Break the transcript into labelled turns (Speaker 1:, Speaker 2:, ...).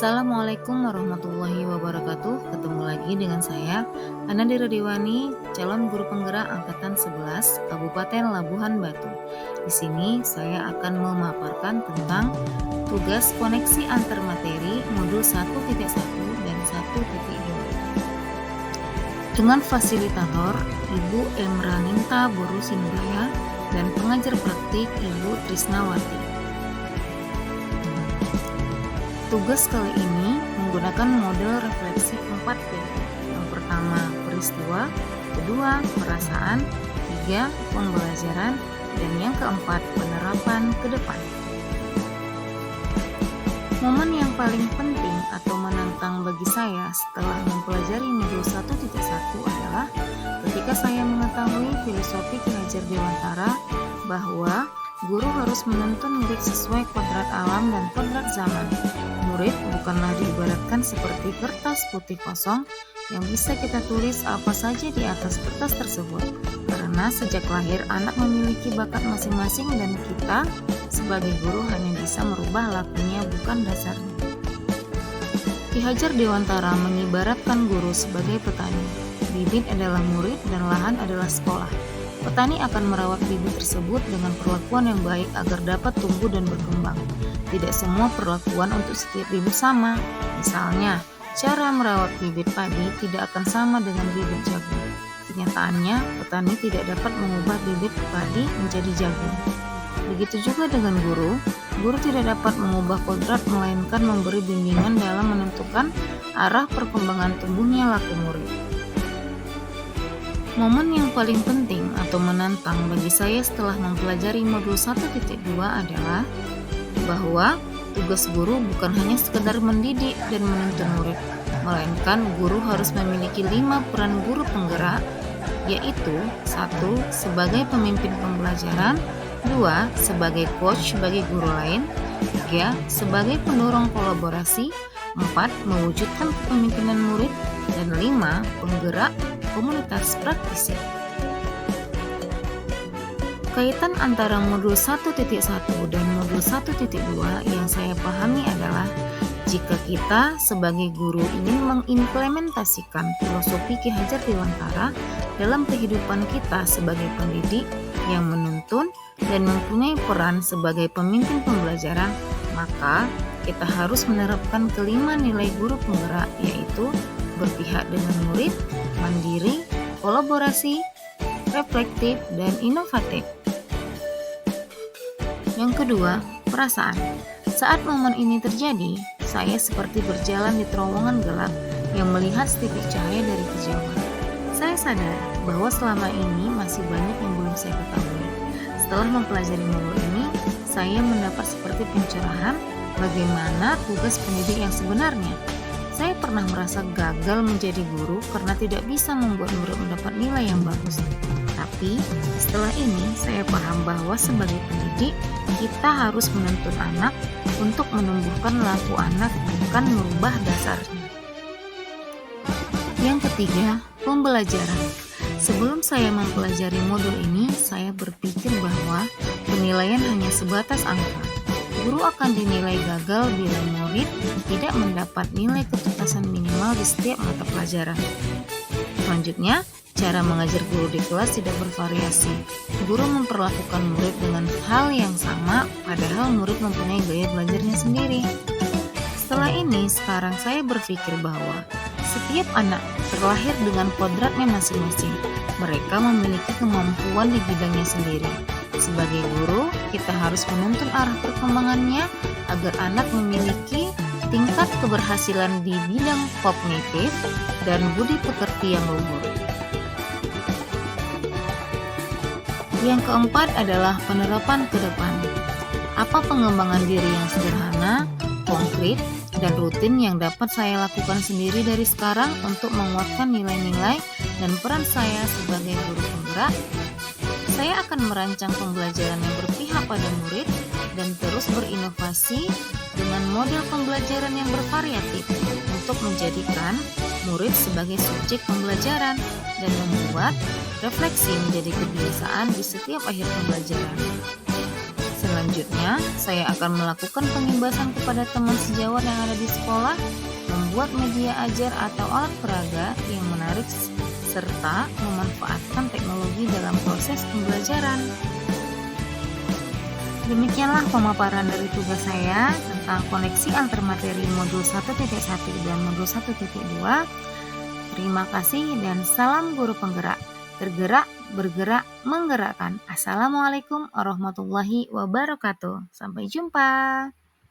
Speaker 1: Assalamualaikum warahmatullahi wabarakatuh. Ketemu lagi dengan saya, Anandira Dewani, calon guru penggerak angkatan 11 Kabupaten Labuhan Batu. Di sini saya akan memaparkan tentang tugas koneksi antar materi modul 1.1 dan 1.2. Dengan fasilitator Ibu Emraninta Boru Sinuraya dan pengajar praktik Ibu Trisnawati. Tugas kali ini menggunakan model refleksi 4P. Yang pertama, peristiwa, kedua, perasaan, tiga, pembelajaran, dan yang keempat, penerapan ke depan. Momen yang paling penting atau menantang bagi saya setelah mempelajari modul 1.1 adalah ketika saya mengetahui filosofi Ki Hajar Dewantara bahwa guru harus menuntun murid sesuai kodrat alam dan kodrat zaman. Murid bukanlah diibaratkan seperti kertas putih kosong yang bisa kita tulis apa saja di atas kertas tersebut. Karena sejak lahir anak memiliki bakat masing-masing dan kita sebagai guru hanya bisa merubah lakunya bukan dasarnya. Ki Hajar Dewantara mengibaratkan guru sebagai petani. Bibit adalah murid dan lahan adalah sekolah. Petani akan merawat bibit tersebut dengan perlakuan yang baik agar dapat tumbuh dan berkembang. Tidak semua perlakuan untuk setiap bibit sama. Misalnya, cara merawat bibit padi tidak akan sama dengan bibit jagung. Kenyataannya, petani tidak dapat mengubah bibit padi menjadi jagung. Begitu juga dengan guru tidak dapat mengubah kodrat melainkan memberi bimbingan dalam menentukan arah perkembangan tumbuhnya laku murid. Momen yang paling penting atau menantang bagi saya setelah mempelajari modul 1.2 adalah bahwa tugas guru bukan hanya sekedar mendidik dan menuntun murid, melainkan guru harus memiliki 5 peran guru penggerak, yaitu 1. Sebagai pemimpin pembelajaran, 2. Sebagai coach bagi guru lain, 3. Sebagai pendorong kolaborasi, 4. Mewujudkan kepemimpinan murid, dan 5. Penggerak komunitas praktisi. Kaitan antara modul 1.1 dan modul 1.2 yang saya pahami adalah jika kita sebagai guru ingin mengimplementasikan filosofi Ki Hajar Dewantara dalam kehidupan kita sebagai pendidik yang menuntun dan mempunyai peran sebagai pemimpin pembelajaran, maka kita harus menerapkan kelima nilai guru penggerak, yaitu berpihak dengan murid, mandiri, kolaborasi, reflektif, dan inovatif. Yang kedua, perasaan. Saat momen ini terjadi, saya seperti berjalan di terowongan gelap yang melihat setitik cahaya dari kejauhan. Saya sadar bahwa selama ini masih banyak yang belum saya ketahui. Setelah mempelajari modul ini, saya mendapat seperti pencerahan bagaimana tugas pendidik yang sebenarnya. Saya pernah merasa gagal menjadi guru karena tidak bisa membuat murid mendapat nilai yang bagus. Tapi setelah ini saya paham bahwa sebagai pendidik kita harus menuntun anak untuk menumbuhkan laku anak, bukan merubah dasarnya. Yang ketiga, pembelajaran. Sebelum saya mempelajari modul ini, saya berpikir bahwa penilaian hanya sebatas angka. Guru akan dinilai gagal bila murid tidak mendapat nilai ketuntasan minimal di setiap mata pelajaran. Selanjutnya, cara mengajar guru di kelas tidak bervariasi. Guru memperlakukan murid dengan hal yang sama, padahal murid mempunyai gaya belajarnya sendiri. Setelah ini, sekarang saya berpikir bahwa setiap anak terlahir dengan kodratnya masing-masing. Mereka memiliki kemampuan di bidangnya sendiri. Sebagai guru, kita harus menuntun arah perkembangannya agar anak memiliki tingkat keberhasilan di bidang kognitif dan budi pekerti yang luhur. Yang keempat adalah penerapan ke depan. Apa pengembangan diri yang sederhana, konkret, dan rutin yang dapat saya lakukan sendiri dari sekarang untuk menguatkan nilai-nilai dan peran saya sebagai guru penggerak? Saya akan merancang pembelajaran yang berpihak pada murid dan terus berinovasi dengan model pembelajaran yang bervariatif untuk menjadikan murid sebagai subjek pembelajaran dan membuat refleksi menjadi kebiasaan di setiap akhir pembelajaran. Selanjutnya, saya akan melakukan pengimbasan kepada teman sejawat yang ada di sekolah, membuat media ajar atau alat peraga yang menarik, serta memanfaatkan teknologi dalam proses pembelajaran. Demikianlah pemaparan dari tugas saya tentang koneksi antar materi modul 1.1 dan modul 1.2. Terima kasih dan salam guru penggerak. Tergerak, bergerak, menggerakkan. Assalamualaikum warahmatullahi wabarakatuh. Sampai jumpa.